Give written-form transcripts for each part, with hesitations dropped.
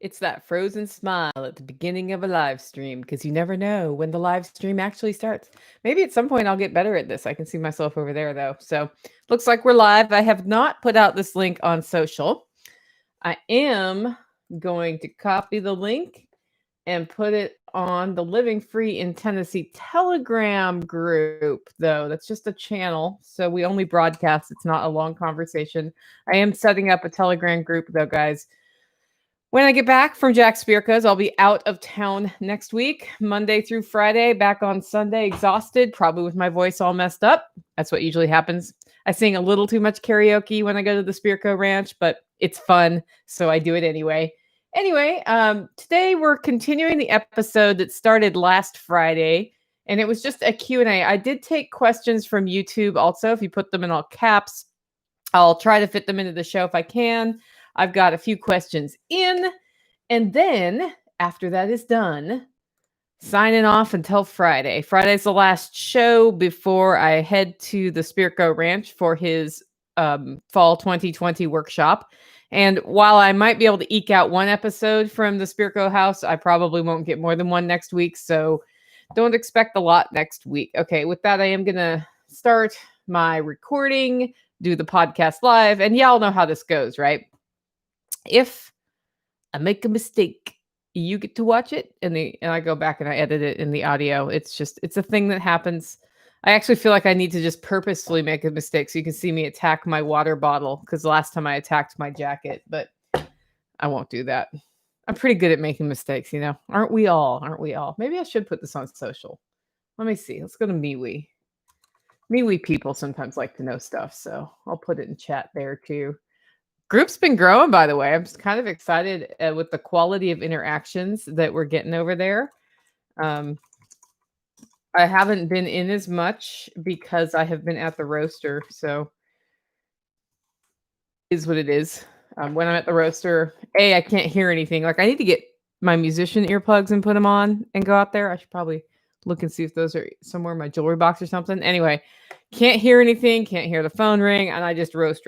It's that frozen smile at the beginning of a live stream because you never know when the live stream actually starts. Maybe at some point I'll get better at this. I can see myself over there though. So looks like we're live. I have not put out this link on social. I am going to copy the link and put it on the Living Free in Tennessee Telegram group, though. That's just a channel. So we only broadcast. It's not a long conversation. I am setting up a Telegram group, though, guys. When I get back from Jack Spirko's, I'll be out of town next week, Monday through Friday, back on Sunday, exhausted, probably with my voice all messed up. That's what usually happens. I sing a little too much karaoke when I go to the Spirko Ranch, but it's fun, so I do it anyway. Anyway, today we're continuing the episode that started last Friday, and it was just a Q&A. I did take questions from YouTube also. If you put them in all caps, I'll try to fit them into the show if I can. I've got a few questions in, and then after that is done, signing off until Friday. Friday's the last show before I head to the Spirko Ranch for his fall 2020 workshop. And while I might be able to eke out one episode from the Spirko house, I probably won't get more than one next week. So don't expect a lot next week. Okay, with that, I am going to start my recording, do the podcast live, and y'all know how this goes, right? If I make a mistake, you get to watch it, and I go back and I edit it in the audio. It's a thing that happens. I actually feel like I need to just purposefully make a mistake so you can see me attack my water bottle, because last time I attacked my jacket, but I won't do that. I'm pretty good at making mistakes, you know. Aren't we all? Aren't we all? Maybe I should put this on social. Let me see. Let's go to MeWe. MeWe people sometimes like to know stuff, so I'll put it in chat there too. Group's been growing, by the way. I'm just kind of excited with the quality of interactions that we're getting over there. I haven't been in as much because I have been at the roaster, so it is what it is. When I'm at the roaster, I can't hear anything. Like, I need to get my musician earplugs and put them on and go out there. I should probably look and see if those are somewhere in my jewelry box or something. Anyway, can't hear anything, can't hear the phone ring, and I just roast,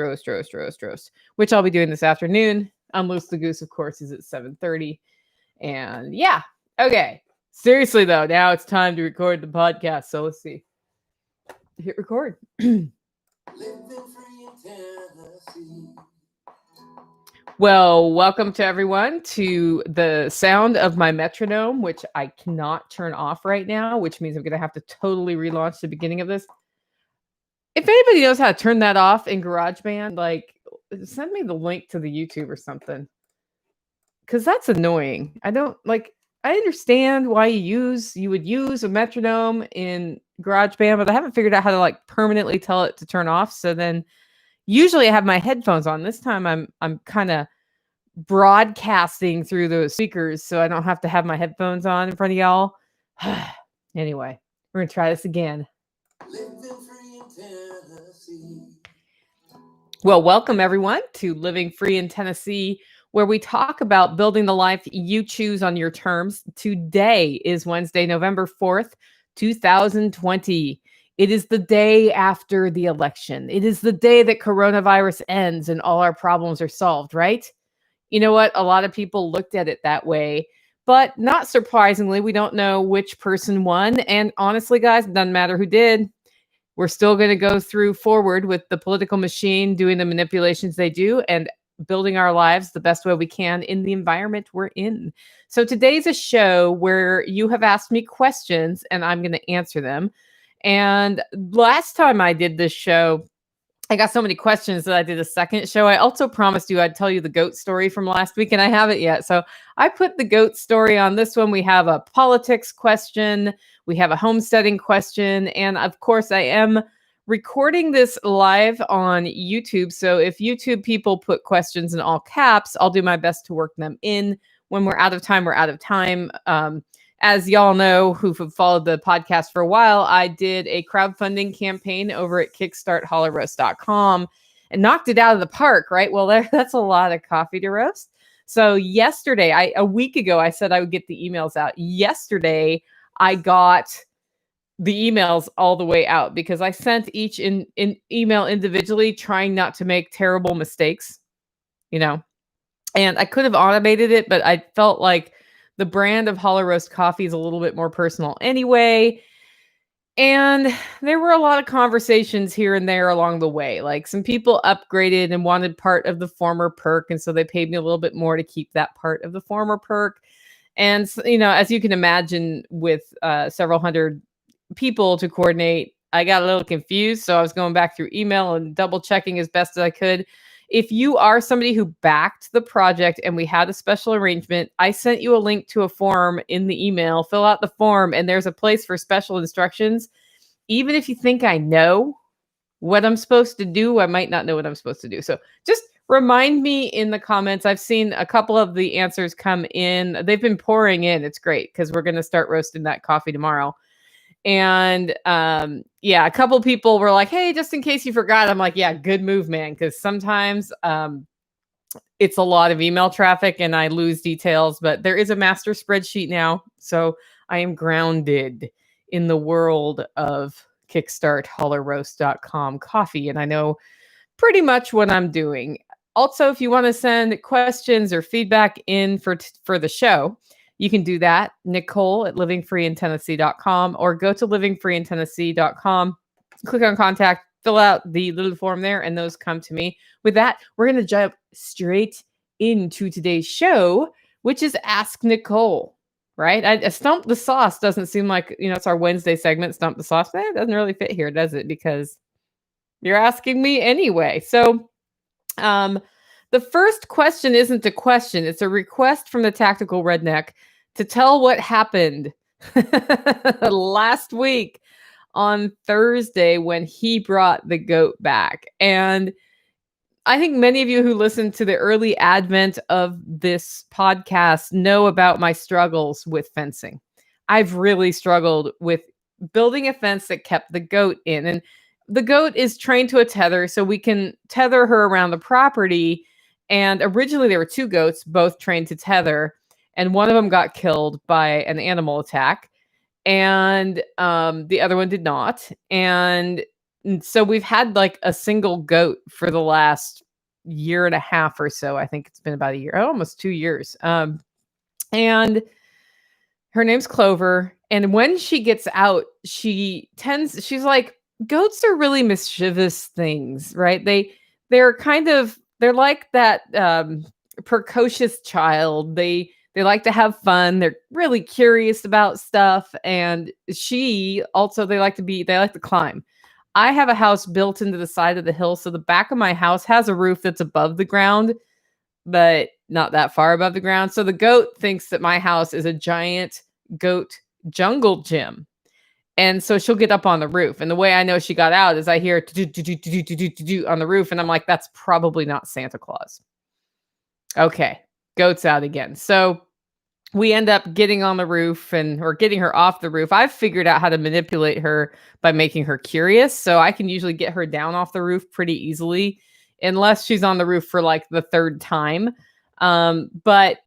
which I'll be doing this afternoon. Unloose the Goose, of course, is at 7:30. And yeah, okay. Seriously, though, now it's time to record the podcast. So let's see. Hit record. Well, welcome to everyone to the sound of my metronome, which I cannot turn off right now, which means I'm going to have to totally relaunch the beginning of this. If anybody knows how to turn that off in GarageBand, like, send me the link to the YouTube or something, because that's annoying. I understand why you would use a metronome in GarageBand, but I haven't figured out how to like permanently tell it to turn off. So then usually I have my headphones on. This time I'm kind of broadcasting through those speakers, so I don't have to have my headphones on in front of y'all. Anyway, we're going to try this again. Well, welcome everyone to Living Free in Tennessee, where we talk about building the life you choose on your terms. Today is Wednesday, November 4th, 2020. It is the day after the election. It is the day that coronavirus ends and all our problems are solved, right? You know what? A lot of people looked at it that way, but not surprisingly, we don't know which person won. And honestly, guys, it doesn't matter who did. We're still going to go forward with the political machine doing the manipulations they do and building our lives the best way we can in the environment we're in. So today's a show where you have asked me questions and I'm going to answer them. And last time I did this show, I got so many questions that I did a second show. I also promised you I'd tell you the goat story from last week, and I haven't yet. So I put the goat story on this one. We have a politics question. We have a homesteading question. And of course, I am recording this live on YouTube. So if YouTube people put questions in all caps, I'll do my best to work them in. When we're out of time, we're out of time. As y'all know, who've followed the podcast for a while, I did a crowdfunding campaign over at kickstarthollyroast.com and knocked it out of the park, right? Well, that's a lot of coffee to roast. So yesterday, a week ago, I said I would get the emails out. Yesterday, I got the emails all the way out because I sent each in email individually, trying not to make terrible mistakes, you know. And I could have automated it, but I felt like the brand of hollow roast coffee is a little bit more personal anyway. And there were a lot of conversations here and there along the way. Like some people upgraded and wanted part of the former perk. And so they paid me a little bit more to keep that part of the former perk. And, as you can imagine, with several hundred people to coordinate, I got a little confused. So I was going back through email and double checking as best as I could. If you are somebody who backed the project and we had a special arrangement, I sent you a link to a form in the email. Fill out the form, and there's a place for special instructions. Even if you think I know what I'm supposed to do, I might not know what I'm supposed to do. So just remind me in the comments. I've seen a couple of the answers come in. They've been pouring in. It's great because we're going to start roasting that coffee tomorrow. And a couple people were like, hey, just in case you forgot. I'm like, yeah, good move, man. Because sometimes it's a lot of email traffic and I lose details, but there is a master spreadsheet now. So I am grounded in the world of kickstarthollowroast.com coffee. And I know pretty much what I'm doing. Also, if you want to send questions or feedback in for the show, you can do that. Nicole at livingfreeintennessee.com or go to livingfreeintennessee.com, click on contact, fill out the little form there, and those come to me. With that, we're going to jump straight into today's show, which is Ask Nicole, right? Stump the Sauce doesn't seem like, it's our Wednesday segment, Stump the Sauce. It doesn't really fit here, does it? Because you're asking me anyway. So, the first question isn't a question. It's a request from the Tactical Redneck to tell what happened last week on Thursday when he brought the goat back. And I think many of you who listen to the early advent of this podcast know about my struggles with fencing. I've really struggled with building a fence that kept the goat in. And the goat is trained to a tether, so we can tether her around the property. And originally there were two goats, both trained to tether, and one of them got killed by an animal attack, and the other one did not. And so we've had like a single goat for the last year and a half or so. I think it's been about a year, almost 2 years. And her name's Clover. And when she gets out, she's like, goats are really mischievous things, right? They're like that precocious child. They like to have fun. They're really curious about stuff. And they like to climb. I have a house built into the side of the hill. So the back of my house has a roof that's above the ground, but not that far above the ground. So the goat thinks that my house is a giant goat jungle gym. And so she'll get up on the roof. And the way I know she got out is I hear on the roof. And I'm like, that's probably not Santa Claus. Okay, goat's out again. So we end up getting on the roof or getting her off the roof. I've figured out how to manipulate her by making her curious. So I can usually get her down off the roof pretty easily, unless she's on the roof for like the third time. But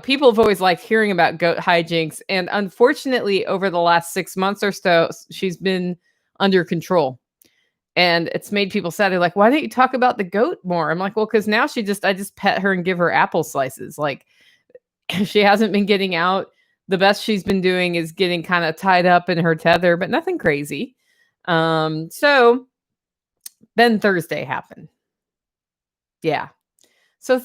people have always liked hearing about goat hijinks. And unfortunately, over the last 6 months or so, she's been under control. And it's made people sad. They're like, why don't you talk about the goat more? I'm like, well, because now I just pet her and give her apple slices. Like, she hasn't been getting out. The best she's been doing is getting kind of tied up in her tether, but nothing crazy. So then Thursday happened. Yeah. So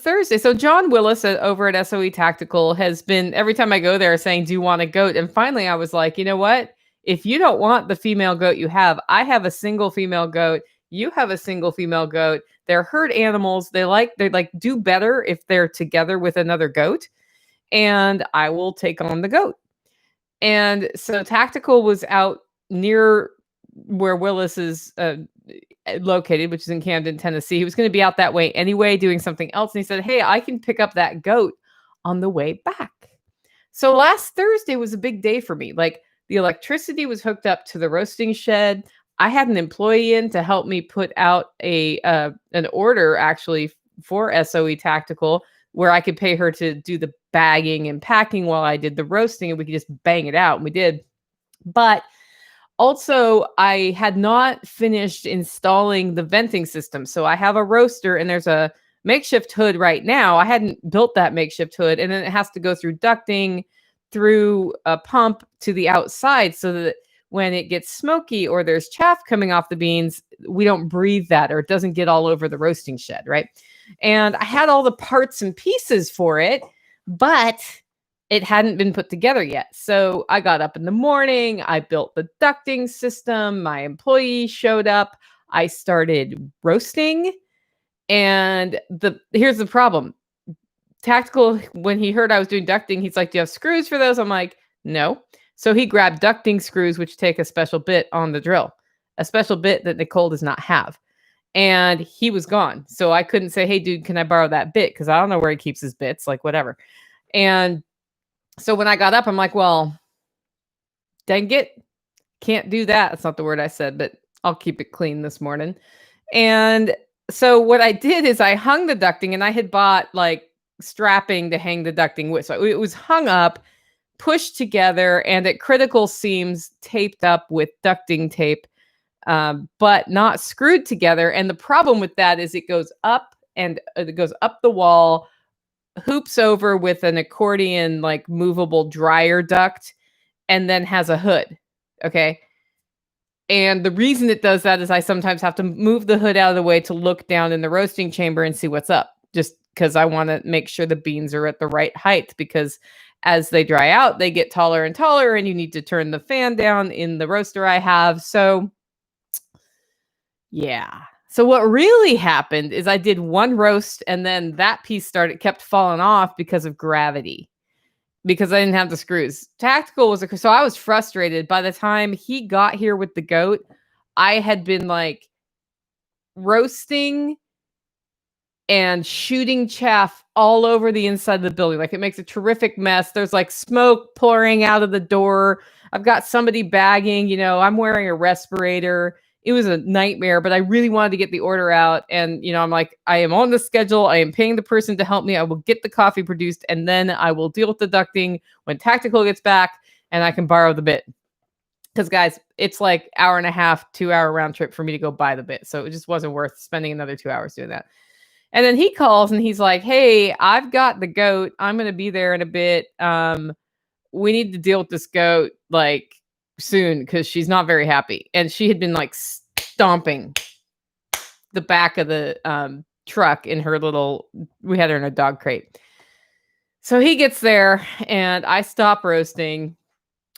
John Willis over at SOE Tactical has been, every time I go there, saying, do you want a goat? And finally I was like, you know what? If you don't want the female goat you have, I have a single female goat. You have a single female goat. They're herd animals. They do better if they're together with another goat. And I will take on the goat. And so Tactical was out near where Willis is located, which is in Camden, Tennessee. He was going to be out that way anyway, doing something else. And he said, hey, I can pick up that goat on the way back. So last Thursday was a big day for me. Like, the electricity was hooked up to the roasting shed. I had an employee in to help me put out an order actually for SOE Tactical, where I could pay her to do the bagging and packing while I did the roasting, and we could just bang it out. And we did. But also, I had not finished installing the venting system. So I have a roaster, and there's a makeshift hood right now. I hadn't built that makeshift hood, and then it has to go through ducting, through a pump to the outside, so that when it gets smoky or there's chaff coming off the beans, we don't breathe that, or it doesn't get all over the roasting shed, right? And I had all the parts and pieces for it, but it hadn't been put together yet. So I got up in the morning, I built the ducting system, my employee showed up, I started roasting, and here's the problem. Tactical, when he heard I was doing ducting, he's like, "Do you have screws for those?" I'm like, "No." So he grabbed ducting screws, which take a special bit on the drill, a special bit that Nicole does not have. And he was gone. So I couldn't say, "Hey, dude, can I borrow that bit?" Because I don't know where he keeps his bits, like whatever. And so when I got up, I'm like, well, dang it, can't do that. That's not the word I said, but I'll keep it clean this morning. And so what I did is I hung the ducting, and I had bought like strapping to hang the ducting with. So it was hung up, pushed together, and at critical seams taped up with ducting tape, but not screwed together. And the problem with that is it goes up, and it goes up the wall, hoops over with an accordion, like movable dryer duct, and then has a hood. Okay. And the reason it does that is I sometimes have to move the hood out of the way to look down in the roasting chamber and see what's up, just because I want to make sure the beans are at the right height, because as they dry out, they get taller and taller, and you need to turn the fan down in the roaster I have. So yeah. So what really happened is I did one roast, and then that piece kept falling off because of gravity, because I didn't have the screws. Tactical was so I was frustrated. By the time he got here with the goat, I had been like roasting and shooting chaff all over the inside of the building. Like, it makes a terrific mess. There's like smoke pouring out of the door. I've got somebody bagging, I'm wearing a respirator. It was a nightmare, but I really wanted to get the order out. And, I'm like, I am on the schedule. I am paying the person to help me. I will get the coffee produced, and then I will deal with the ducting when Tactical gets back, and I can borrow the bit. Because, guys, it's like 1.5 hour, 2-hour round trip for me to go buy the bit. So it just wasn't worth spending another 2 hours doing that. And then he calls and he's like, "Hey, I've got the goat. I'm going to be there in a bit. We need to deal with this goat like soon, because she's not very happy." And she had been like stomping the back of the truck in her we had her in a dog crate. So he gets there, and I stop roasting.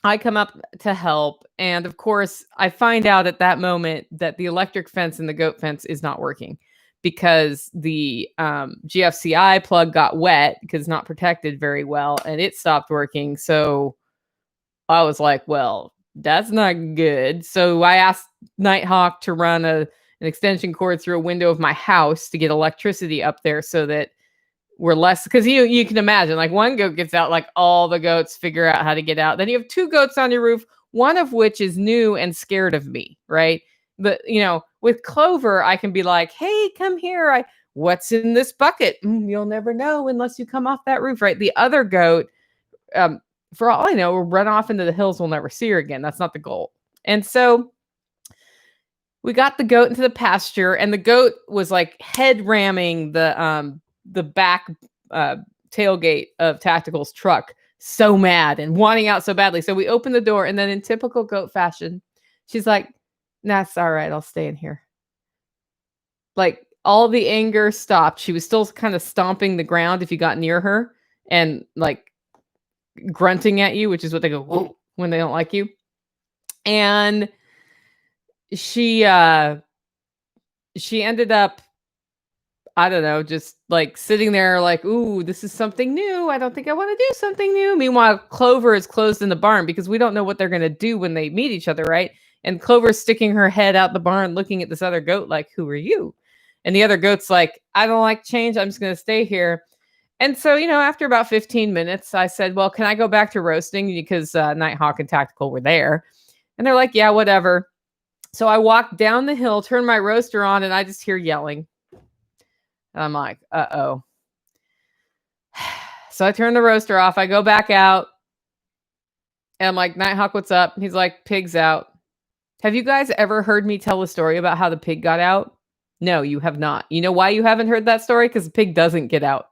I come up to help. And of course, I find out at that moment that the electric fence in the goat fence is not working, because the GFCI plug got wet because it's not protected very well, and it stopped working. So I was like, well, that's not good. So I asked Nighthawk to run an extension cord through a window of my house to get electricity up there, so that we're less, because you can imagine, like, one goat gets out, like all the goats figure out how to get out. Then you have 2 goats on your roof, one of which is new and scared of me, right? But, with Clover, I can be like, "Hey, come here. What's in this bucket?" You'll never know unless you come off that roof, right? The other goat, for all I know, will run off into the hills. We'll never see her again. That's not the goal. And so we got the goat into the pasture, and the goat was like head ramming the back tailgate of Tactical's truck, so mad and wanting out so badly. So we opened the door, and then in typical goat fashion, she's like, "That's all right. I'll stay in here." Like, all the anger stopped. She was still kind of stomping the ground if you got near her, and like grunting at you, which is what they go "Whoa," when they don't like you. And she ended up, I don't know, just like sitting there like, "Ooh, this is something new. I don't think I want to do something new." Meanwhile, Clover is closed in the barn, because we don't know what they're going to do when they meet each other, right? And Clover's sticking her head out the barn looking at this other goat like, "Who are you?" And the other goat's like, "I don't like change. I'm just going to stay here." And so, after about 15 minutes, I said, "Well, can I go back to roasting?" Because Nighthawk and Tactical were there. And they're like, "Yeah, whatever." So I walked down the hill, turned my roaster on, and I just hear yelling. And I'm like, uh-oh. So I turn the roaster off. I go back out. And I'm like, "Nighthawk, what's up?" He's like, "Pig's out." Have you guys ever heard me tell a story about how the pig got out? No, you have not. You know why you haven't heard that story? Because the pig doesn't get out.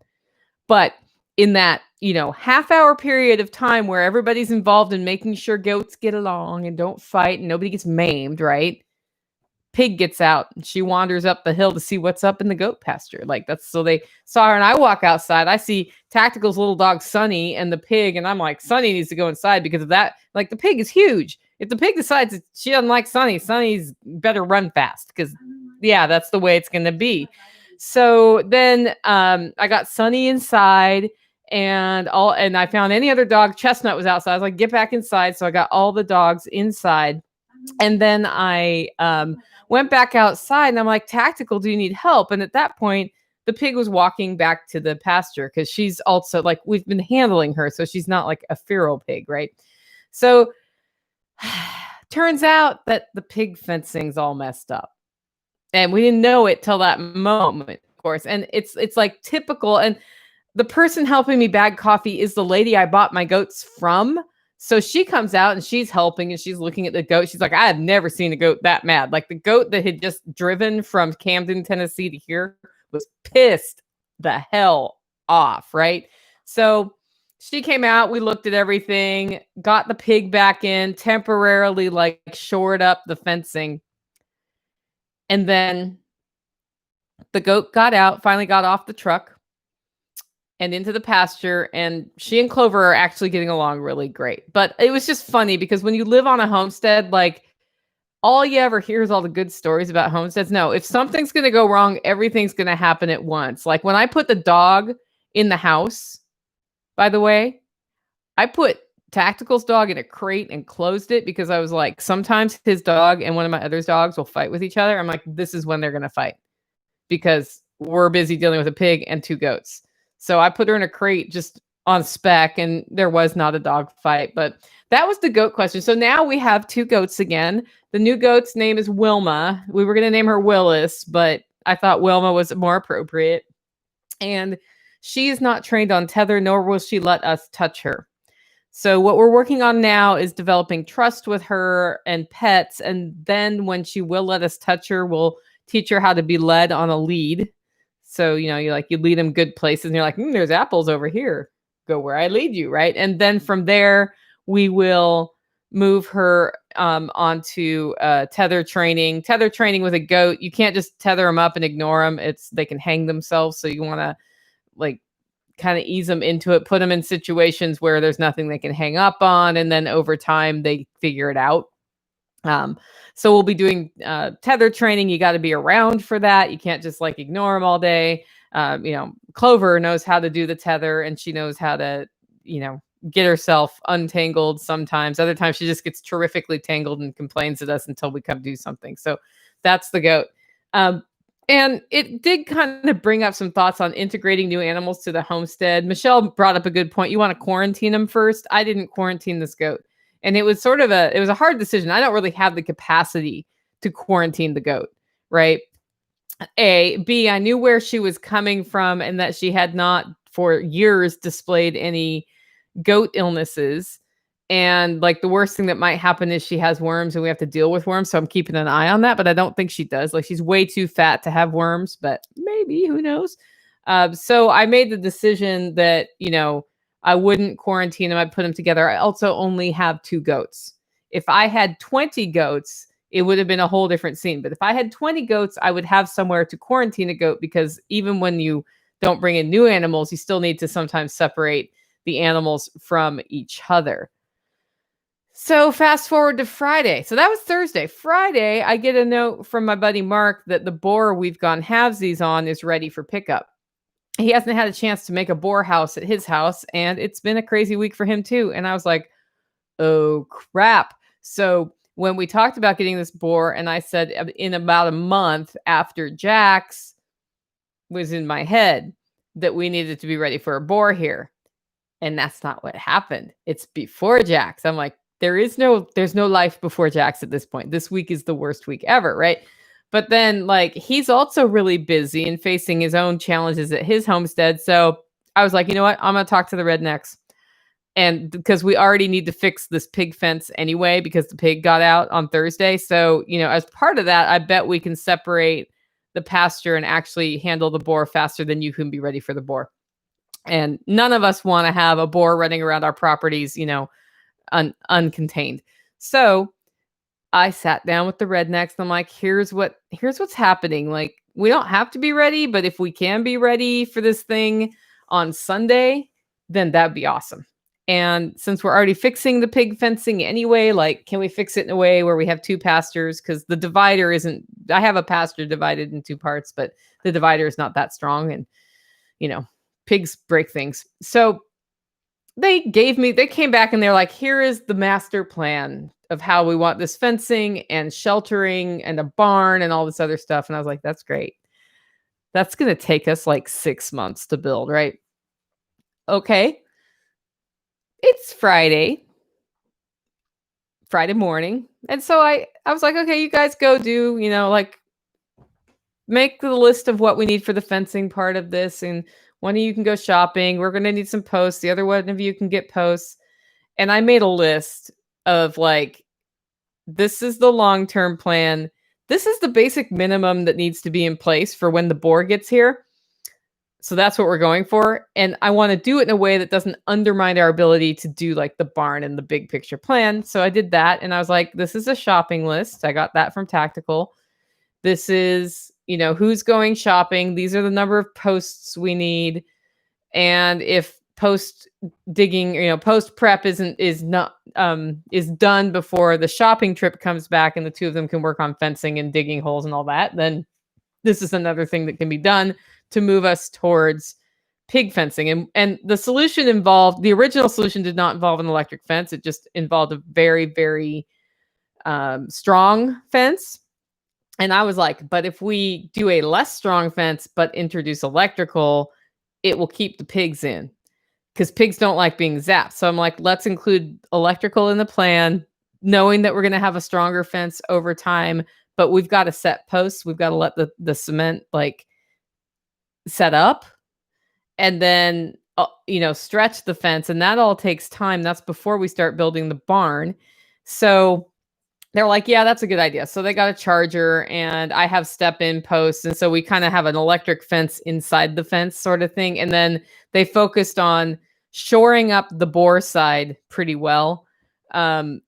But in that, half-hour period of time where everybody's involved in making sure goats get along and don't fight and nobody gets maimed, right? Pig gets out and she wanders up the hill to see what's up in the goat pasture. Like, that's so they saw her, and I walk outside. I see Tactical's little dog Sunny and the pig, and I'm like, Sunny needs to go inside because of that. Like, the pig is huge. If the pig decides that she doesn't like Sunny, Sunny's better run fast because, yeah, that's the way it's going to be. So then I got Sunny inside, and I found any other dog. Chestnut was outside. I was like, get back inside. So I got all the dogs inside, and then I went back outside, and I'm like, Tactical, do you need help? And at that point, the pig was walking back to the pasture because she's also like, we've been handling her, so she's not like a feral pig, right? So turns out that the pig fencing's all messed up. And we didn't know it till that moment, of course. And it's like typical. And the person helping me bag coffee is the lady I bought my goats from. So she comes out and she's helping and she's looking at the goat. She's like, I have never seen a goat that mad. Like, the goat that had just driven from Camden, Tennessee to here was pissed the hell off, right? So she came out, we looked at everything, got the pig back in, temporarily like shored up the fencing. And then the goat got out, finally got off the truck and into the pasture, and she and Clover are actually getting along really great. But it was just funny because when you live on a homestead, like, all you ever hear is all the good stories about homesteads. No, if something's going to go wrong, everything's going to happen at once. Like, when I put the dog in the house, by the way, I put Tactical's dog in a crate and closed it because I was like, sometimes his dog and one of my other dogs will fight with each other. I'm like, this is when they're going to fight because we're busy dealing with a pig and 2 goats. So I put her in a crate just on spec, and there was not a dog fight. But that was the goat question. So now we have 2 goats again. The new goat's name is Wilma. We were going to name her Willis, but I thought Wilma was more appropriate. And she is not trained on tether, nor will she let us touch her. So what we're working on now is developing trust with her and pets. And then when she will let us touch her, we'll teach her how to be led on a lead. So, you lead them good places and you're like, there's apples over here. Go where I lead you, right? And then from there, we will move her onto tether training. Tether training with a goat, you can't just tether them up and ignore them. They can hang themselves. So you want to kind of ease them into it, put them in situations where there's nothing they can hang up on. And then over time, they figure it out. So we'll be doing tether training. You got to be around for that. You can't just ignore them all day. Clover knows how to do the tether, and she knows how to, get herself untangled sometimes. Other times she just gets terrifically tangled and complains at us until we come do something. So that's the goat. And it did kind of bring up some thoughts on integrating new animals to the homestead. Michelle brought up a good point. You want to quarantine them first. I didn't quarantine this goat. And it was a hard decision. I don't really have the capacity to quarantine the goat, right? A. B, I knew where she was coming from and that she had not for years displayed any goat illnesses. And the worst thing that might happen is she has worms and we have to deal with worms. So I'm keeping an eye on that, but I don't think she does. She's way too fat to have worms, but maybe, who knows? So I made the decision that, I wouldn't quarantine them. I'd put them together. I also only have 2 goats. If I had 20 goats, it would have been a whole different scene. But if I had 20 goats, I would have somewhere to quarantine a goat, because even when you don't bring in new animals, you still need to sometimes separate the animals from each other. So fast forward to Friday. So that was Thursday. Friday, I get a note from my buddy Mark that the boar we've gone halvesies on is ready for pickup. He hasn't had a chance to make a boar house at his house, and it's been a crazy week for him too. And I was like, oh crap. So when we talked about getting this boar, and I said in about a month after Jack's, was in my head that we needed to be ready for a boar here. And that's not what happened. It's before Jack's. I'm like, there's no life before Jack's at this point. This week is the worst week ever, right? But then he's also really busy and facing his own challenges at his homestead. So I was like, you know what? I'm going to talk to the rednecks. And because we already need to fix this pig fence anyway, because the pig got out on Thursday. So, as part of that, I bet we can separate the pasture and actually handle the boar faster than you can be ready for the boar. And none of us want to have a boar running around our properties, uncontained. So I sat down with the rednecks and I'm like, here's what's happening. Like, we don't have to be ready, but if we can be ready for this thing on Sunday, then that'd be awesome. And since we're already fixing the pig fencing anyway, like, can we fix it in a way where we have two pastures? Because the divider isn't, I have a pasture divided in two parts, but the divider is not that strong. And, pigs break things. So they came back and they're like, here is the master plan of how we want this fencing and sheltering and a barn and all this other stuff. And I was like, that's great. That's going to take us like 6 months to build, right? Okay. It's Friday morning. And so I was like, okay, you guys go do, make the list of what we need for the fencing part of this. And one of you can go shopping. We're going to need some posts. The other one of you can get posts. And I made a list of like, this is the long-term plan. This is the basic minimum that needs to be in place for when the boar gets here. So that's what we're going for. And I want to do it in a way that doesn't undermine our ability to do like the barn and the big picture plan. So I did that. And I was like, this is a shopping list. I got that from Tactical. This is, who's going shopping. These are the number of posts we need. And if post digging, post prep is done before the shopping trip comes back and the two of them can work on fencing and digging holes and all that, then this is another thing that can be done to move us towards pig fencing. And the solution involved, the original solution did not involve an electric fence. It just involved a very, very strong fence. And I was like, but if we do a less strong fence, but introduce electrical, it will keep the pigs in, because pigs don't like being zapped. So I'm like, let's include electrical in the plan, knowing that we're going to have a stronger fence over time, but we've got to set posts. We've got to let the cement like set up and then, stretch the fence. And that all takes time. That's before we start building the barn. So they're like, yeah, that's a good idea. So they got a charger and I have step-in posts. And so we kind of have an electric fence inside the fence sort of thing. And then they focused on shoring up the boar side pretty well. And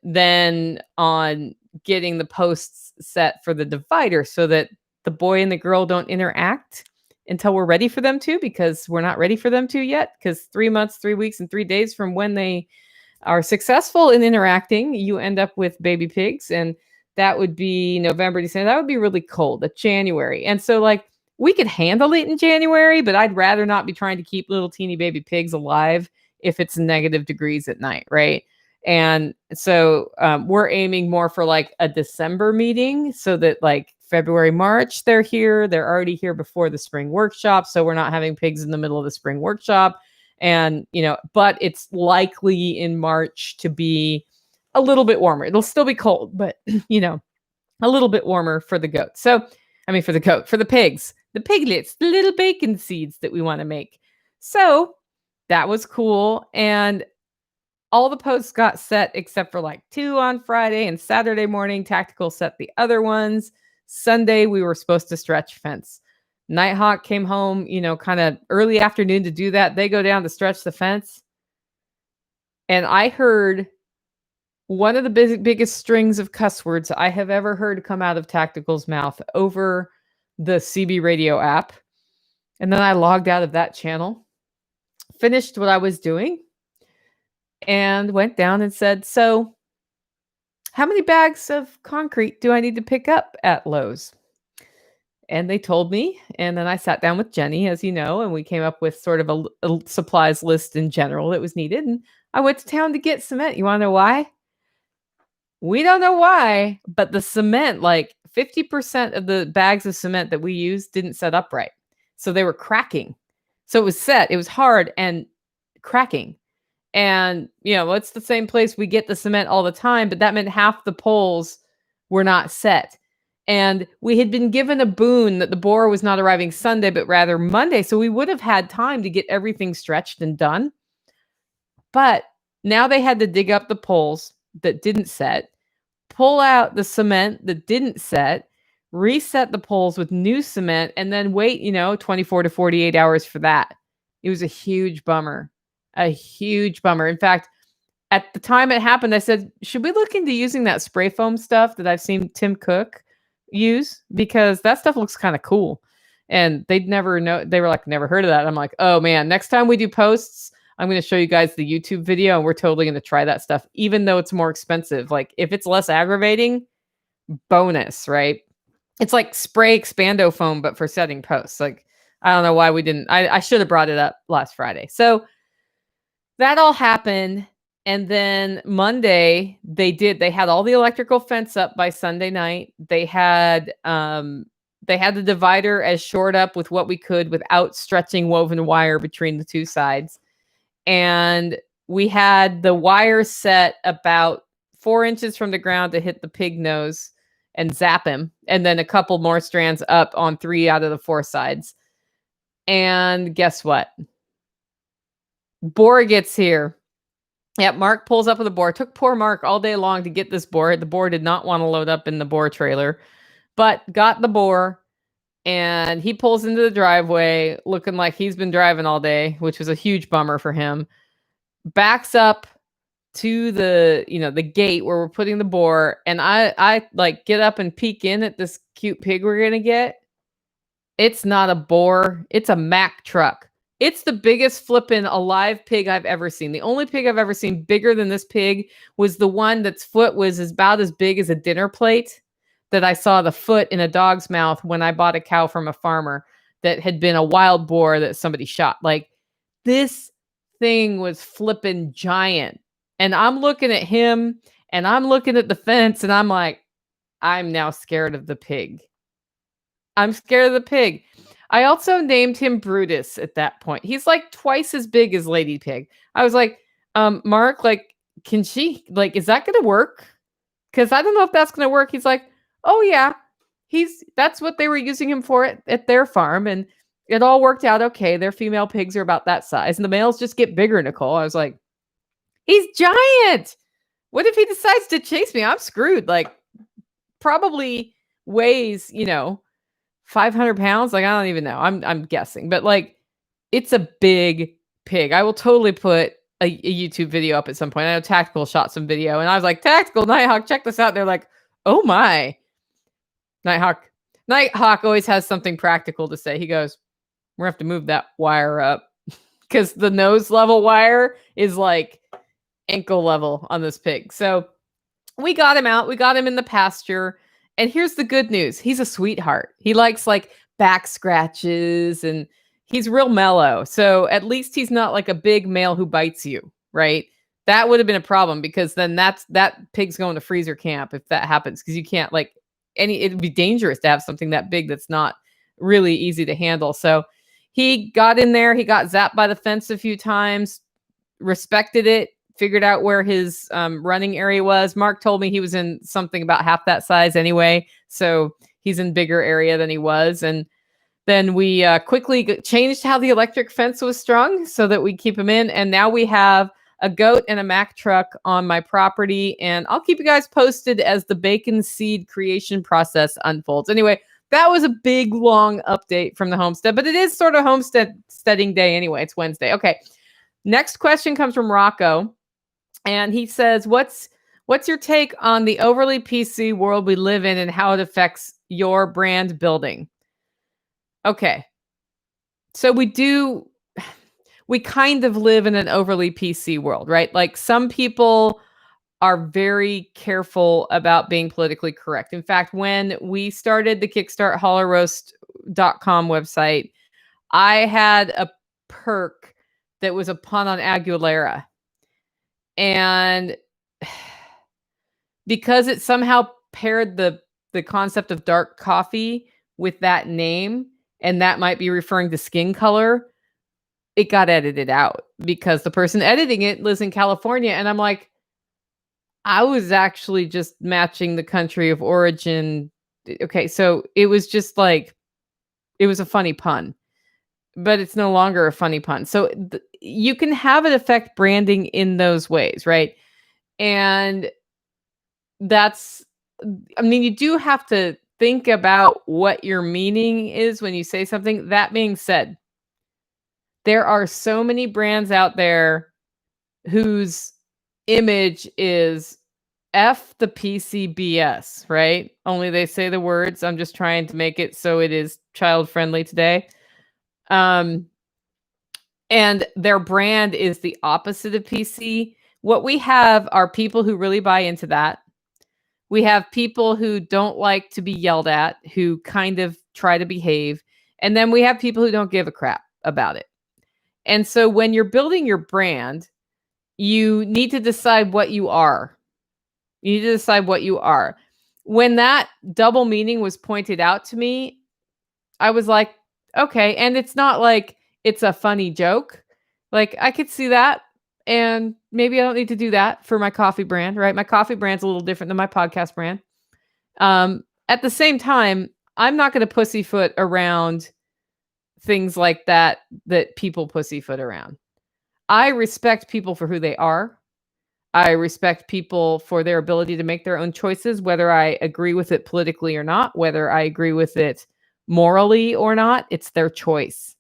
then on getting the posts set for the divider so that the boy and the girl don't interact until we're ready for them to, because we're not ready for them to yet. Because 3 months, 3 weeks, and 3 days from when they are successful in interacting, you end up with baby pigs. And that would be November, December. That would be really cold. That's January. And so like we could handle it in January, but I'd rather not be trying to keep little teeny baby pigs alive if it's negative degrees at night. Right. And so we're aiming more for like a December meeting so that like February, March, they're here. They're already here before the spring workshop. So we're not having pigs in the middle of the spring workshop. And, but it's likely in March to be a little bit warmer. It'll still be cold, but, a little bit warmer for the goat. So, for the pigs, the piglets, the little bacon seeds that we want to make. So that was cool. And all the posts got set except for like 2 on Friday, and Saturday morning, Tactical set the other ones. Sunday, we were supposed to stretch fence. Nighthawk came home, kind of early afternoon to do that. They go down to stretch the fence. And I heard one of the biggest strings of cuss words I have ever heard come out of Tactical's mouth over the CB radio app. And then I logged out of that channel, finished what I was doing, and went down and said, so how many bags of concrete do I need to pick up at Lowe's? And they told me, and then I sat down with Jenny, as you know, and we came up with sort of a supplies list in general that was needed. And I went to town to get cement. You want to know why? We don't know why, but the cement, like 50% of the bags of cement that we used didn't set up right. So they were cracking. So it was set. It was hard and cracking. And, it's the same place we get the cement all the time, but that meant half the poles were not set. And we had been given a boon that the boar was not arriving Sunday, but rather Monday. So we would have had time to get everything stretched and done. But now they had to dig up the poles that didn't set, pull out the cement that didn't set, reset the poles with new cement, and then wait, 24 to 48 hours for that. It was a huge bummer. A huge bummer. In fact, at the time it happened, I said, should we look into using that spray foam stuff that I've seen Tim Cook use? Because that stuff looks kind of cool. And they'd never know. They were like, never heard of that. I'm like, oh man, next time we do posts, I'm going to show you guys the YouTube video and we're totally going to try that stuff, even though it's more expensive. Like if it's less aggravating, bonus, right? It's like spray expando foam, but for setting posts. Like, I don't know why we didn't. I should have brought it up last Friday. So that all happened. And then Monday, they had all the electrical fence up by Sunday night. They had the divider as shored up with what we could without stretching woven wire between the two sides. And we had the wire set about 4 inches from the ground to hit the pig nose and zap him. And then a couple more strands up on 3 out of the 4 sides. And guess what? Boar gets here. Yeah, Mark pulls up with a boar. It took poor Mark all day long to get this boar. The boar did not want to load up in the boar trailer, but got the boar. And he pulls into the driveway looking like he's been driving all day, which was a huge bummer for him. Backs up to the gate where we're putting the boar. And I like get up and peek in at this cute pig we're going to get. It's not a boar. It's a Mack truck. It's the biggest flippin' alive pig I've ever seen. The only pig I've ever seen bigger than this pig was the one that's foot was about as big as a dinner plate that I saw the foot in a dog's mouth when I bought a cow from a farmer that had been a wild boar that somebody shot. Like, this thing was flippin' giant. And I'm looking at him and I'm looking at the fence and I'm like, I'm now scared of the pig. I'm scared of the pig. I also named him Brutus at that point. He's like twice as big as Lady Pig. I was like, Mark, like, can she, like, is that going to work? Because I don't know if that's going to work. He's like, oh yeah, that's what they were using him for at their farm. And it all worked out okay. Their female pigs are about that size. And the males just get bigger, Nicole. I was like, he's giant. What if he decides to chase me? I'm screwed. Like, probably weighs, 500 pounds. Like, I don't even know. I'm guessing, but like, it's a big pig. I will totally put a YouTube video up at some point. I know Tactical shot some video and I was like, Tactical, Nighthawk, check this out. They're like, oh my. Nighthawk always has something practical to say. He goes, we're gonna have to move that wire up because the nose level wire is like ankle level on this pig. So we got him out. We got him in the pasture. And here's the good news. He's a sweetheart. He likes like back scratches and he's real mellow. So at least he's not like a big male who bites you, right? That would have been a problem because then that pig's going to freezer camp if that happens. Because you can't like it'd be dangerous to have something that big that's not really easy to handle. So he got in there. He got zapped by the fence a few times, respected it. Figured out where his running area was. Mark told me he was in something about half that size anyway. So he's in bigger area than he was. And then we quickly changed how the electric fence was strung so that we keep him in. And now we have a goat and a Mack truck on my property. And I'll keep you guys posted as the bacon seed creation process unfolds. Anyway, that was a big, long update from the homestead. But it is sort of homesteading day anyway. It's Wednesday. Okay. Next question comes from Rocco. And he says, what's your take on the overly PC world we live in and how it affects your brand building? Okay. So we kind of live in an overly PC world, right? Like some people are very careful about being politically correct. In fact, when we started the Kickstart hollerroast.com website, I had a perk that was a pun on Aguilera. And because it somehow paired the concept of dark coffee with that name, and that might be referring to skin color, it got edited out because the person editing it lives in California. And I'm like, I was actually just matching the country of origin. Okay, so it was just like, it was a funny pun. But it's no longer a funny pun. So you can have it affect branding in those ways, right? And you do have to think about what your meaning is when you say something. That being said, there are so many brands out there whose image is F the PCBS, right? Only they say the words. I'm just trying to make it so it is child friendly today. And their brand is the opposite of PC. What we have are people who really buy into that. We have people who don't like to be yelled at, who kind of try to behave. And then we have people who don't give a crap about it. And so when you're building your brand, you need to decide what you are. You need to decide what you are. When that double meaning was pointed out to me, I was like, okay. And it's not like it's a funny joke. Like, I could see that. And maybe I don't need to do that for my coffee brand, right? My coffee brand's a little different than my podcast brand. At the same time, I'm not going to pussyfoot around things like that people pussyfoot around. I respect people for who they are. I respect people for their ability to make their own choices, whether I agree with it politically or not, whether I agree with it morally or not. It's their choice.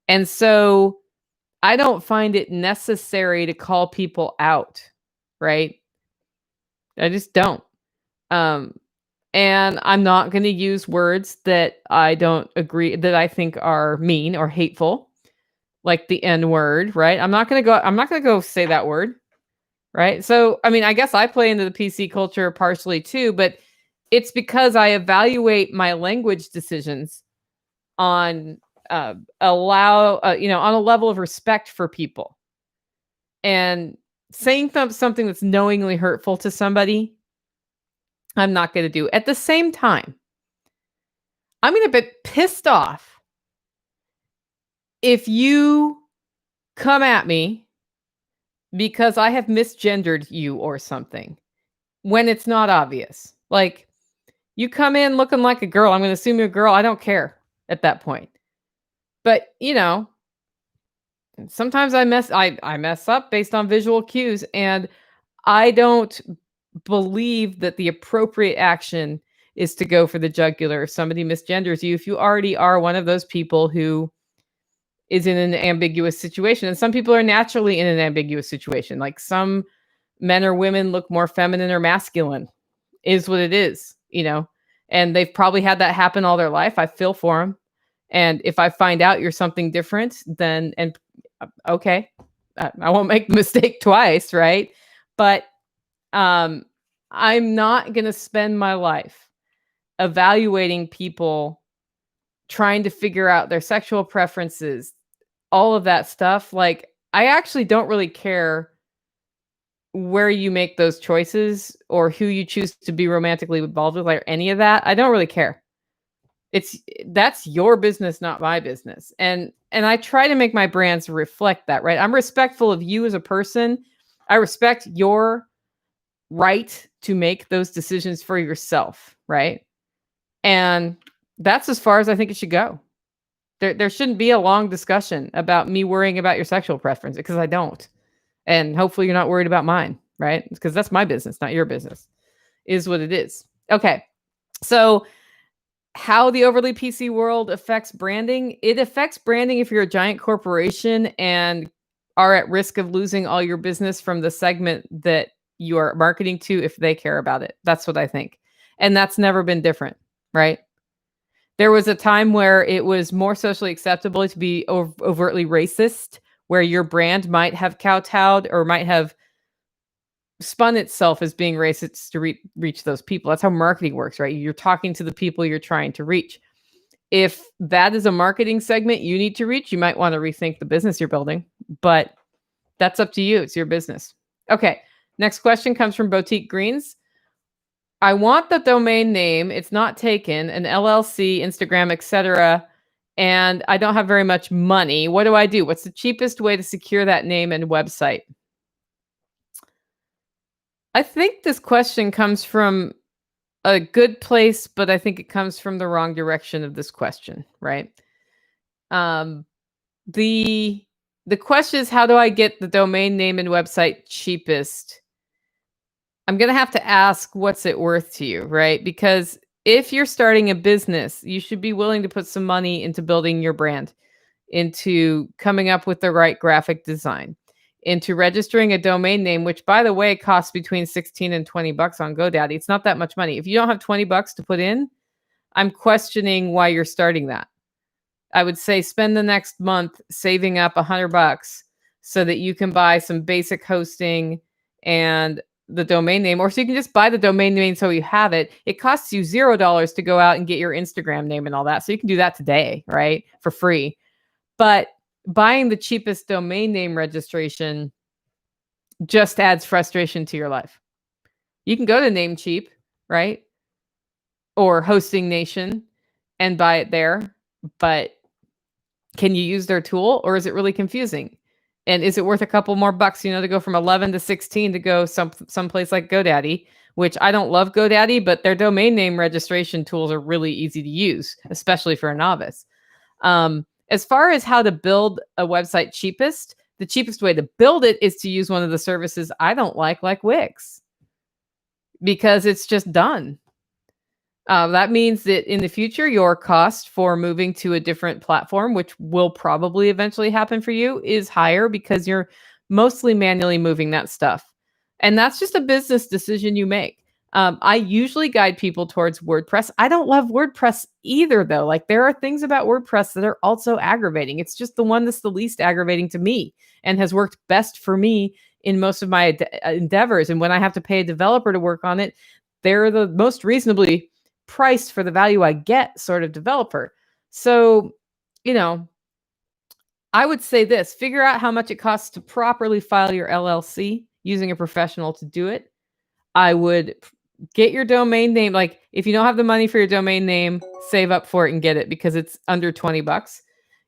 And so I don't find it necessary to call people out, right? I just don't. And I'm not going to use words that I don't agree, that I think are mean or hateful, like the N word, right? I'm not going to go say that word, right? So, I mean, I guess I play into the PC culture partially too, but it's because I evaluate my language decisions on on a level of respect for people. And saying something that's knowingly hurtful to somebody, I'm not going to do. At the same time, I'm going to be pissed off if you come at me because I have misgendered you or something when it's not obvious. Like, you come in looking like a girl, I'm going to assume you're a girl. I don't care at that point. But, sometimes I mess up based on visual cues, and I don't believe that the appropriate action is to go for the jugular if somebody misgenders you, if you already are one of those people who is in an ambiguous situation. And some people are naturally in an ambiguous situation. Like, some men or women look more feminine or masculine, is what it is, and they've probably had that happen all their life. I feel for them. And if I find out you're something different, then, okay, I won't make the mistake twice, right? But I'm not going to spend my life evaluating people, trying to figure out their sexual preferences, all of that stuff. Like, I actually don't really care where you make those choices or who you choose to be romantically involved with, or any of that. I don't really care. That's your business, not my business. And I try to make my brands reflect that, right? I'm respectful of you as a person. I respect your right to make those decisions for yourself, right? And that's as far as I think it should go. There shouldn't be a long discussion about me worrying about your sexual preference, because I don't. And hopefully you're not worried about mine, right? Because that's my business, not your business, is what it is. Okay. So how the overly PC world affects branding. It affects branding if you're a giant corporation and are at risk of losing all your business from the segment that you are marketing to, if they care about it. That's what I think. And that's never been different, right? There was a time where it was more socially acceptable to be overtly racist, where your brand might have kowtowed or might have spun itself as being racist to reach those people. That's how marketing works, right? You're talking to the people you're trying to reach. If that is a marketing segment you need to reach, you might want to rethink the business you're building, but that's up to you. It's your business. Okay. Next question comes from Boutique Greens. I want the domain name. It's not taken, an LLC, Instagram, etc. And I don't have very much money. What do I do? What's the cheapest way to secure that name and website? I think this question comes from a good place, but I think it comes from the wrong direction of this question, right? The question is, how do I get the domain name and website cheapest? I'm going to have to ask, what's it worth to you, right? Because if you're starting a business, you should be willing to put some money into building your brand, into coming up with the right graphic design, into registering a domain name, which by the way costs between 16 and 20 bucks on GoDaddy. It's not that much money. If you don't have 20 bucks to put in, I'm questioning why you're starting that. I would say spend the next month saving up $100 so that you can buy some basic hosting and the domain name, or so you can just buy the domain name so you have it. It costs you $0 to go out and get your Instagram name and all that. So you can do that today, right? For free. But buying the cheapest domain name registration just adds frustration to your life. You can go to Namecheap, right? Or Hosting Nation and buy it there. But can you use their tool, or is it really confusing? And is it worth a couple more bucks, to go from 11 to 16 to go someplace like GoDaddy, which I don't love GoDaddy, but their domain name registration tools are really easy to use, especially for a novice. As far as how to build a website the cheapest way to build it is to use one of the services I don't like Wix, because it's just done. That means that in the future, your cost for moving to a different platform, which will probably eventually happen for you, is higher because you're mostly manually moving that stuff. And that's just a business decision you make. I usually guide people towards WordPress. I don't love WordPress either, though. Like, there are things about WordPress that are also aggravating. It's just the one that's the least aggravating to me and has worked best for me in most of my endeavors. And when I have to pay a developer to work on it, they're the most reasonably priced for the value I get sort of developer. So, I would say this: figure out how much it costs to properly file your LLC using a professional to do it. I would get your domain name. Like, if you don't have the money for your domain name, save up for it and get it, because it's under 20 bucks.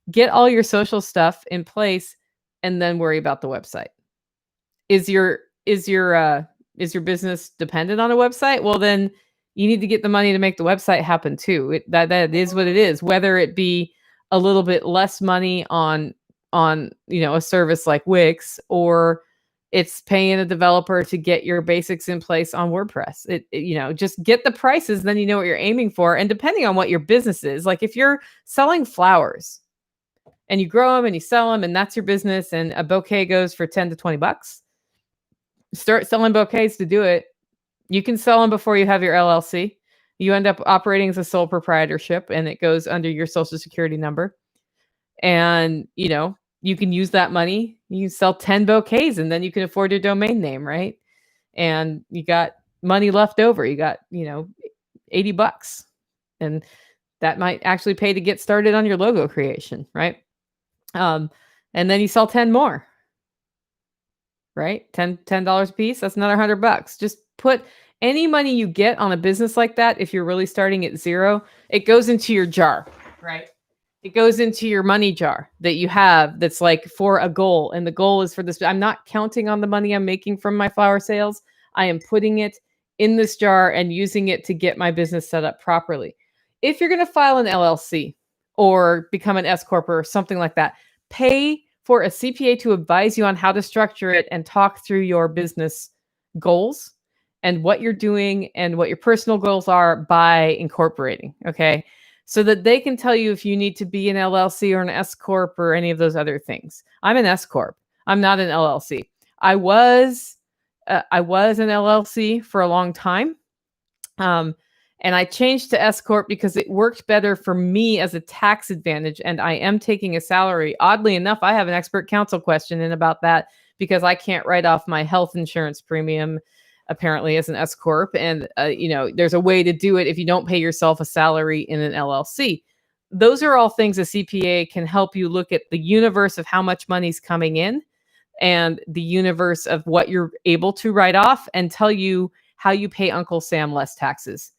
Get all your social stuff in place and then worry about the website. Is your business dependent on a website? Well, then you need to get the money to make the website happen too. That is what it is. Whether it be a little bit less money on a service like Wix, or it's paying a developer to get your basics in place on WordPress. Just get the prices, then you know what you're aiming for. And depending on what your business is, like if you're selling flowers and you grow them and you sell them and that's your business, and a bouquet goes for 10 to 20 bucks, start selling bouquets to do it. You can sell them before you have your LLC. You end up operating as a sole proprietorship, and it goes under your social security number. And, you can use that money. You can sell 10 bouquets, and then you can afford your domain name, right? And you got money left over. You got, 80 bucks. And that might actually pay to get started on your logo creation, right? And then you sell 10 more, right? $10 a piece. That's another $100. Just put any money you get on a business like that. If you're really starting at zero, it goes into your jar, right? It goes into your money jar that you have that's like for a goal. And the goal is for this. I'm not counting on the money I'm making from my flower sales. I am putting it in this jar and using it to get my business set up properly. If you're going to file an LLC or become an S Corp or something like that, pay for a CPA to advise you on how to structure it and talk through your business goals and what you're doing and what your personal goals are by incorporating. Okay. So that they can tell you if you need to be an LLC or an S Corp or any of those other things. I'm an S Corp. I'm not an LLC. I was an LLC for a long time. And I changed to S Corp because it worked better for me as a tax advantage. And I am taking a salary. Oddly enough, I have an expert counsel question in about that, because I can't write off my health insurance premium apparently as an S Corp. And, there's a way to do it if you don't pay yourself a salary in an LLC. Those are all things a CPA can help you look at the universe of how much money's coming in and the universe of what you're able to write off, and tell you how you pay Uncle Sam less taxes.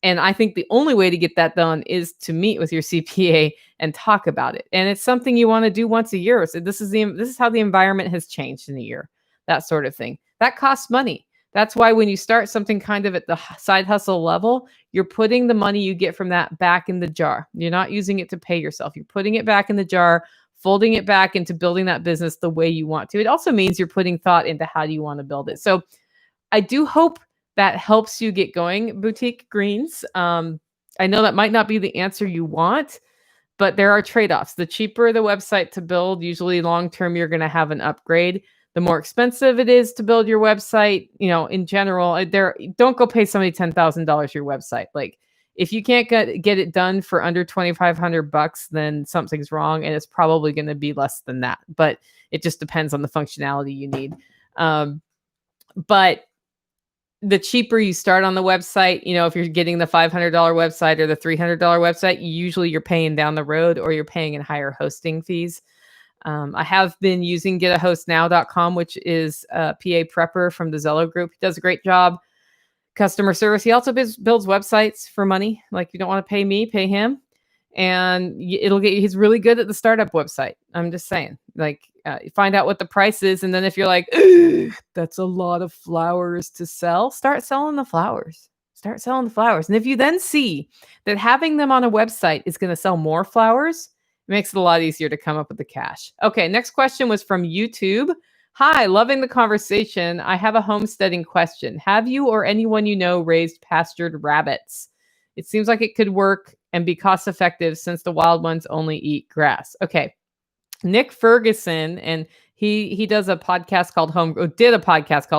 And I think the only way to get that done is to meet with your CPA and talk about it. And it's something you want to do once a year. So this is how the environment has changed in a year, that sort of thing. That costs money. That's why when you start something kind of at the side hustle level, you're putting the money you get from that back in the jar. You're not using it to pay yourself. You're putting it back in the jar, folding it back into building that business the way you want to. It also means you're putting thought into how do you want to build it. So I do hope that helps you get going, Boutique Greens. I know that might not be the answer you want, but there are trade-offs. The cheaper the website to build, usually long-term, you're going to have an upgrade. The more expensive it is to build your website, in general, don't go pay somebody $10,000 your website. Like, if you can't get it done for under $2,500, then something's wrong, and it's probably going to be less than that. But it just depends on the functionality you need. But the cheaper you start on the website, if you're getting the $500 website or the $300 website, usually you're paying down the road or you're paying in higher hosting fees. I have been using getahostnow.com, which is a PA prepper from the Zello group. He does a great job. Customer service. He also builds websites for money. Like, you don't want to pay me, pay him. And he's really good at the startup website. I'm just saying, like, find out what the price is. And then if you're like, that's a lot of flowers to sell, start selling the flowers. And if you then see that having them on a website is going to sell more flowers, it makes it a lot easier to come up with the cash. Okay, next question was from YouTube. Hi, loving the conversation. I have a homesteading question. Have you or anyone you know raised pastured rabbits? It seems like it could work and be cost effective since the wild ones only eat grass. Okay. Nick Ferguson, and he does a podcast called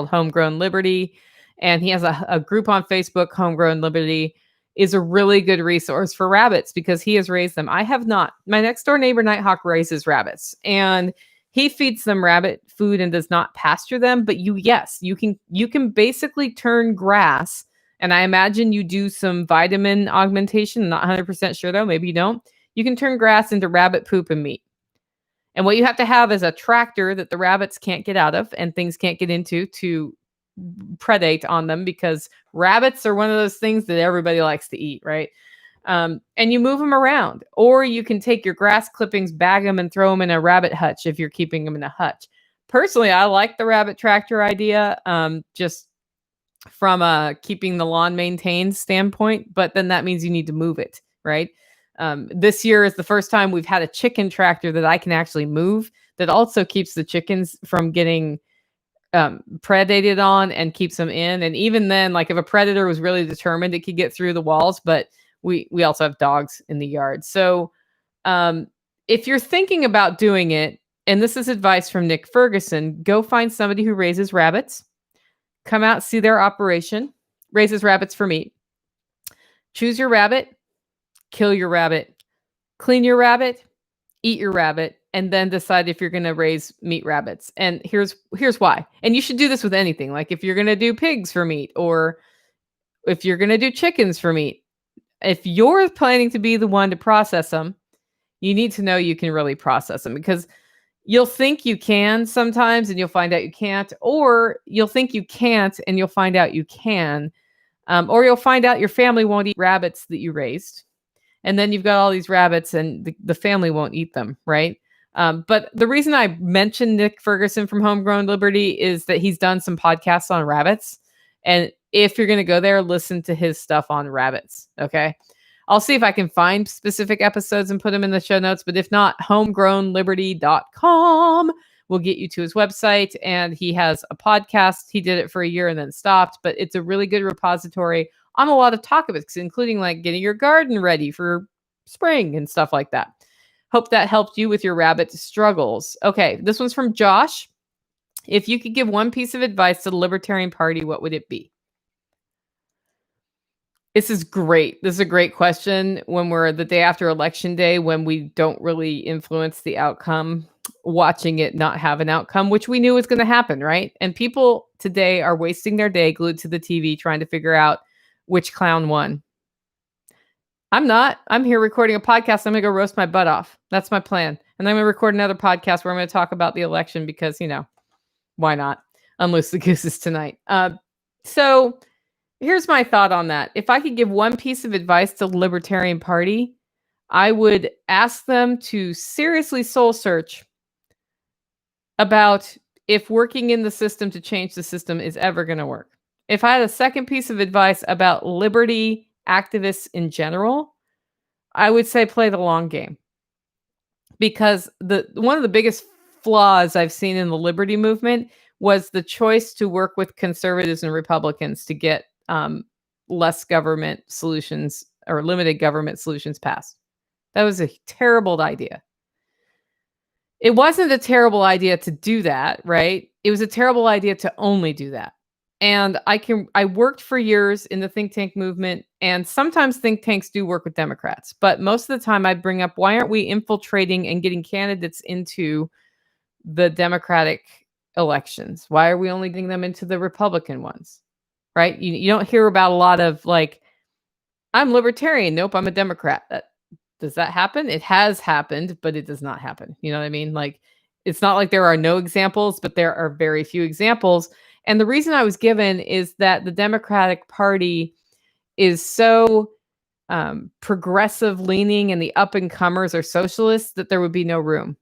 Homegrown Liberty, and he has a group on Facebook. Homegrown Liberty is a really good resource for rabbits because he has raised them. I have not. My next door neighbor Nighthawk raises rabbits, and he feeds them rabbit food and does not pasture them. But you can basically turn grass. And I imagine you do some vitamin augmentation. I'm not 100% sure though. Maybe you don't. You can turn grass into rabbit poop and meat. And what you have to have is a tractor that the rabbits can't get out of and things can't get into to predate on them, because rabbits are one of those things that everybody likes to eat, right? And you move them around. Or you can take your grass clippings, bag them, and throw them in a rabbit hutch if you're keeping them in a hutch. Personally, I like the rabbit tractor idea. Just from a keeping the lawn maintained standpoint, but then that means you need to move it, right? This year is the first time we've had a chicken tractor that I can actually move, that also keeps the chickens from getting predated on and keeps them in. And even then, like, if a predator was really determined, it could get through the walls, but we also have dogs in the yard. So if you're thinking about doing it, and this is advice from Nick Ferguson, go find somebody who raises rabbits. Come out, see their operation, raises rabbits for meat. Choose your rabbit, kill your rabbit, clean your rabbit, eat your rabbit, and then decide if you're going to raise meat rabbits. And here's why. And you should do this with anything. Like, if you're going to do pigs for meat, or if you're going to do chickens for meat, if you're planning to be the one to process them, you need to know you can really process them, because you'll think you can sometimes and you'll find out you can't, or you'll think you can't and you'll find out you can, or you'll find out your family won't eat rabbits that you raised. And then you've got all these rabbits and the family won't eat them, right? But the reason I mentioned Nick Ferguson from Homegrown Liberty is that he's done some podcasts on rabbits. And if you're going to go there, listen to his stuff on rabbits, okay? I'll see if I can find specific episodes and put them in the show notes. But if not, homegrownliberty.com will get you to his website. And he has a podcast. He did it for a year and then stopped. But it's a really good repository on a lot of topics, including like getting your garden ready for spring and stuff like that. Hope that helped you with your rabbit struggles. Okay, this one's from Josh. If you could give one piece of advice to the Libertarian Party, what would it be? This is great. This is a great question when we're the day after election day, when we don't really influence the outcome, watching it not have an outcome, which we knew was going to happen, right? And people today are wasting their day glued to the TV trying to figure out which clown won. I'm not. I'm here recording a podcast. I'm going to go roast my butt off. That's my plan. And I'm going to record another podcast where I'm going to talk about the election because, why not? Unloose the gooses tonight. So here's my thought on that. If I could give one piece of advice to the Libertarian Party, I would ask them to seriously soul search about if working in the system to change the system is ever going to work. If I had a second piece of advice about liberty activists in general, I would say play the long game. Because one of the biggest flaws I've seen in the liberty movement was the choice to work with conservatives and Republicans to get less government solutions or limited government solutions passed. That was a terrible idea. It wasn't a terrible idea to do that, right? It was a terrible idea to only do that. And I worked for years in the think tank movement, and sometimes think tanks do work with Democrats, but most of the time I'd bring up, why aren't we infiltrating and getting candidates into the Democratic elections? Why are we only getting them into the Republican ones? Right? You don't hear about a lot of like, I'm libertarian. Nope, I'm a Democrat. Does that happen? It has happened, but it does not happen. You know what I mean? Like, it's not like there are no examples, but there are very few examples. And the reason I was given is that the Democratic Party is so progressive leaning and the up and comers are socialists that there would be no room.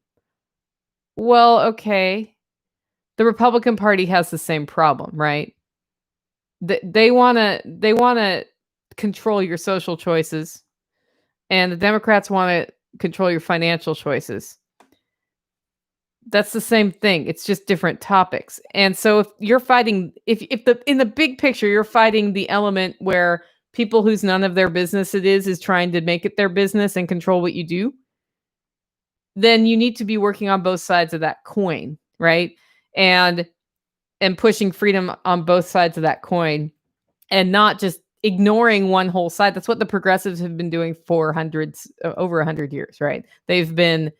Well, okay. The Republican Party has the same problem, right? They want to control your social choices, and the Democrats want to control your financial choices. That's the same thing. It's just different topics. And so if you're fighting, if in the big picture, you're fighting the element where people whose none of their business it is trying to make it their business and control what you do, then you need to be working on both sides of that coin, right? And pushing freedom on both sides of that coin, and not just ignoring one whole side. That's what the progressives have been doing for over 100 years, right? They've been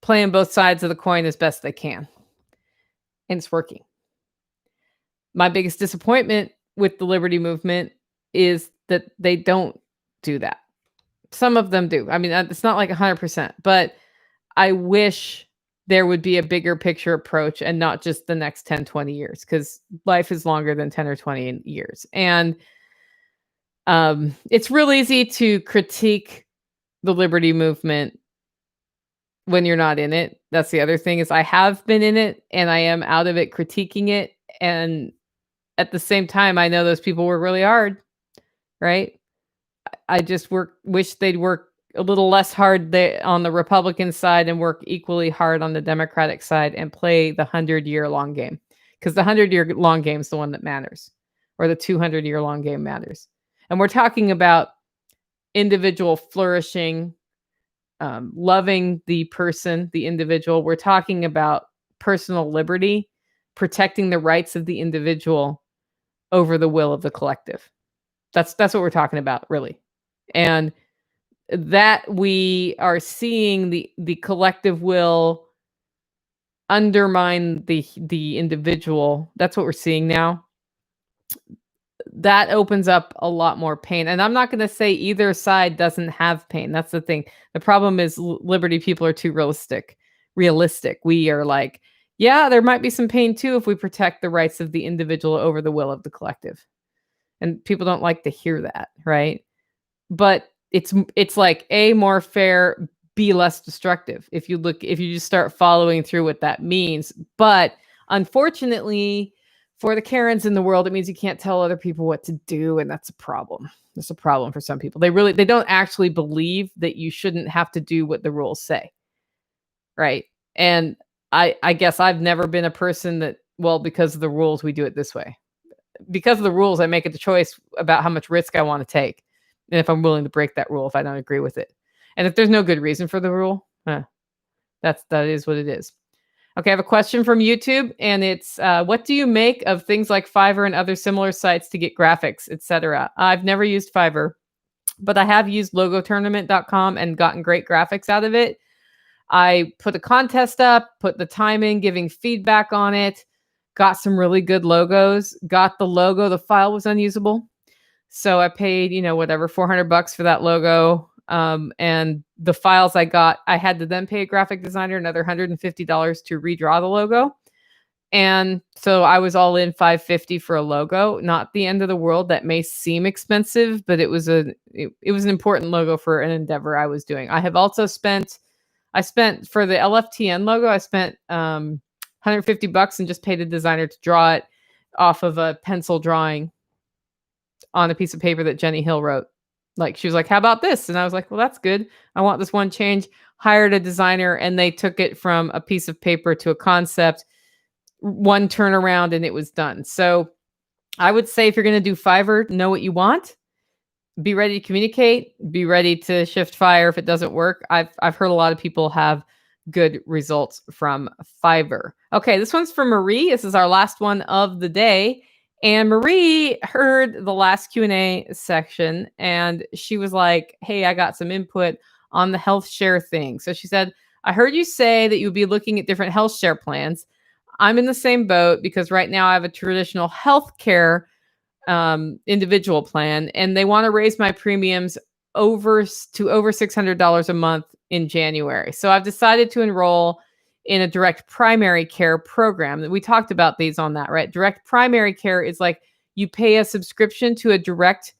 playing both sides of the coin as best they can. And it's working. My biggest disappointment with the liberty movement is that they don't do that. Some of them do. I mean, it's not like 100%, but I wish there would be a bigger picture approach and not just the next 10, 20 years, because life is longer than 10 or 20 years. And it's real easy to critique the liberty movement when you're not in it. That's the other thing, is I have been in it and I am out of it critiquing it. And at the same time, I know those people work really hard, right? I just wish they'd work a little less hard on the Republican side and work equally hard on the Democratic side and play the 100-year long game. Because the 100-year long game is the one that matters, or the 200-year long game matters. And we're talking about individual flourishing, loving the person, the individual. We're talking about personal liberty, protecting the rights of the individual over the will of the collective. That's what we're talking about, really. And that we are seeing the collective will undermine the individual. That's what we're seeing now. That opens up a lot more pain. And I'm not going to say either side doesn't have pain. That's the thing. The problem is liberty people are too realistic. We are like, yeah, there might be some pain too if we protect the rights of the individual over the will of the collective. And people don't like to hear that, right? But it's like A, more fair, B, less destructive if you just start following through what that means. But unfortunately, for the Karens in the world, it means you can't tell other people what to do, and that's a problem. That's a problem for some people. They don't actually believe that you shouldn't have to do what the rules say, right? And I guess I've never been a person that, well, because of the rules, we do it this way. Because of the rules, I make a choice about how much risk I want to take, and if I'm willing to break that rule if I don't agree with it. And if there's no good reason for the rule, that is what it is. Okay, I have a question from YouTube, and it's, what do you make of things like Fiverr and other similar sites to get graphics, etc.? I've never used Fiverr, but I have used logotournament.com and gotten great graphics out of it. I put a contest up, put the time in, giving feedback on it, got some really good logos, got the logo. The file was unusable. So I paid, whatever, $400 for that logo. And the files I got, I had to then pay a graphic designer another $150 to redraw the logo. And so I was all in $550 for a logo. Not the end of the world. That may seem expensive, but it was an important logo for an endeavor I was doing. I have also spent for the LFTN logo, I spent $150 and just paid a designer to draw it off of a pencil drawing on a piece of paper that Jenny Hill wrote. Like, she was like, how about this? And I was like, well, that's good. I want this one change. Hired a designer, and they took it from a piece of paper to a concept, one turnaround, and it was done. So I would say if you're going to do Fiverr, know what you want. be ready to communicate, be ready to shift fire if it doesn't work. I've heard a lot of people have good results from Fiverr. Okay, this one's from Marie. This is our last one of the day. And Marie heard the last Q&A section and she was like, hey, I got some input on the health share thing. So she said, I heard you say that you would be looking at different health share plans. I'm in the same boat because right now I have a traditional health care individual plan, and they want to raise my premiums over $600 a month in January. So I've decided to enroll in a direct primary care program. We talked about these on that, right? Direct primary care is like you pay a subscription to a direct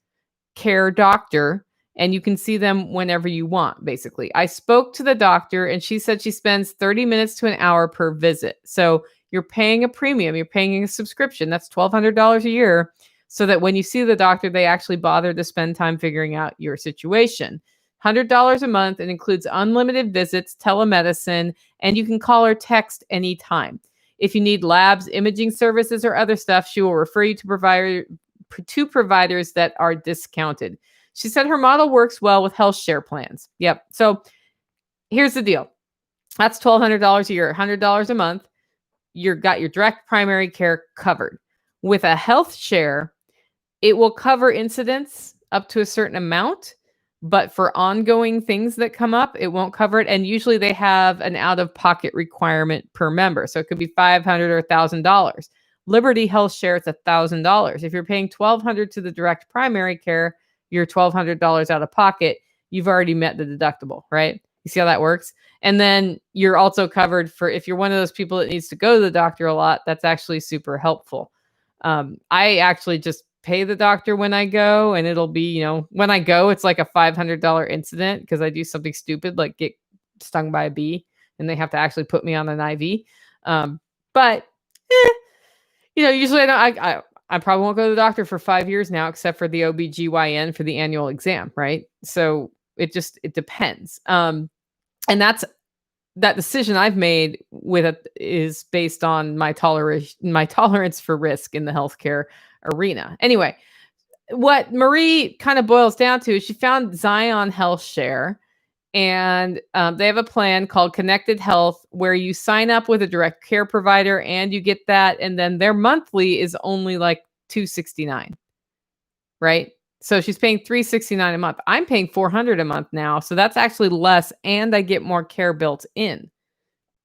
care doctor and you can see them whenever you want, basically. I spoke to the doctor and she said she spends 30 minutes to an hour per visit. So you're paying a premium, you're paying a subscription. That's $1,200 a year. So that when you see the doctor, they actually bother to spend time figuring out your situation. $100 a month. It includes unlimited visits, telemedicine, and you can call or text anytime. If you need labs, imaging services, or other stuff, she will refer you to providers that are discounted. She said her model works well with health share plans. Yep. So here's the deal. That's $1,200 a year, $100 a month. You've got your direct primary care covered. With a health share, it will cover incidents up to a certain amount, but for ongoing things that come up, it won't cover it. And usually they have an out-of-pocket requirement per member. So it could be $500 or $1,000. Liberty Health Share, it's $1,000. If you're paying $1,200 to the direct primary care, you're $1,200 out of pocket. You've already met the deductible, right? You see how that works? And then you're also covered for, if you're one of those people that needs to go to the doctor a lot, that's actually super helpful. I actually just pay the doctor when I go, and it'll be, when I go, it's like a $500 incident because I do something stupid like get stung by a bee and they have to actually put me on an IV. But usually I probably won't go to the doctor for 5 years now, except for the OBGYN for the annual exam. Right. So it depends. And that decision I've made with it is based on my tolerance for risk in the healthcare arena. Anyway, what Marie kind of boils down to is she found Zion Health Share, and they have a plan called Connected Health where you sign up with a direct care provider and you get that, and then their monthly is only like $269, right? So she's paying $369 a month. I'm paying $400 a month now, so that's actually less, and I get more care built in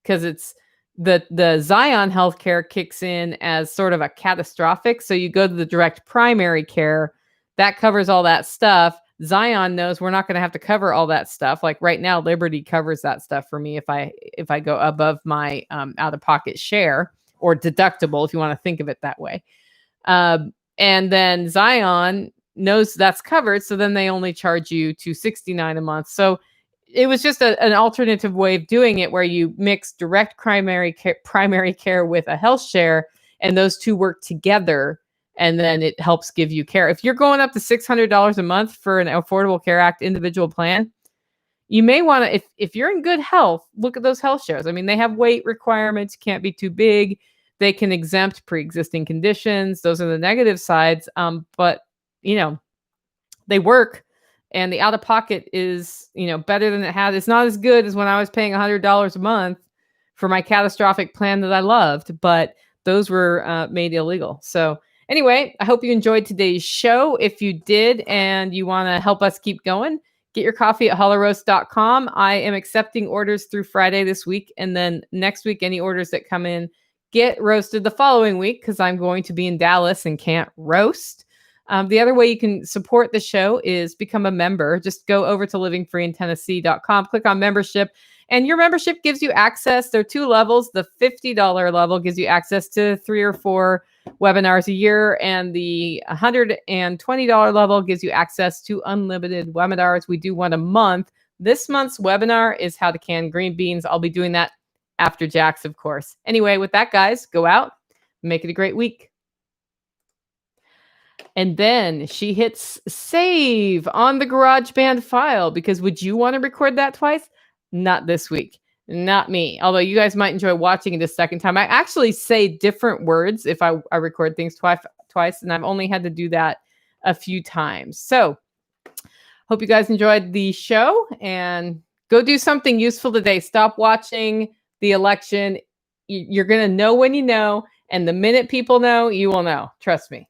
because it's the Zion healthcare kicks in as sort of a catastrophic. So you go to the direct primary care, that covers all that stuff. Zion knows we're not going to have to cover all that stuff. Like right now, Liberty covers that stuff for me if I go above my out-of-pocket share or deductible, if you want to think of it that way. And then Zion knows that's covered, so then they only charge you $269 a month. So it was just an alternative way of doing it where you mix direct primary care with a health share, and those two work together, and then it helps give you care. If you're going up to $600 a month for an Affordable Care Act individual plan, you may want to, if you're in good health, look at those health shares. I mean, they have weight requirements, can't be too big. They can exempt pre-existing conditions. Those are the negative sides. But they work. And the out-of-pocket is, better than it has. It's not as good as when I was paying $100 a month for my catastrophic plan that I loved, but those were made illegal. So anyway, I hope you enjoyed today's show. If you did and you want to help us keep going, get your coffee at hollowroast.com. I am accepting orders through Friday this week. And then next week, any orders that come in get roasted the following week because I'm going to be in Dallas and can't roast. The other way you can support the show is become a member. Just go over to livingfreeintennessee.com, click on membership, and your membership gives you access. There are two levels. The $50 level gives you access to 3 or 4 webinars a year, and the $120 level gives you access to unlimited webinars. We do one a month. This month's webinar is how to can green beans. I'll be doing that after Jax, of course. Anyway, with that, guys, go out, make it a great week. And then she hits save on the GarageBand file because would you want to record that twice? Not this week. Not me. Although you guys might enjoy watching it a second time. I actually say different words if I record things twice, and I've only had to do that a few times. So Hope you guys enjoyed the show, and go do something useful today. Stop watching the election. You're going to know when you know, and the minute people know, you will know. Trust me.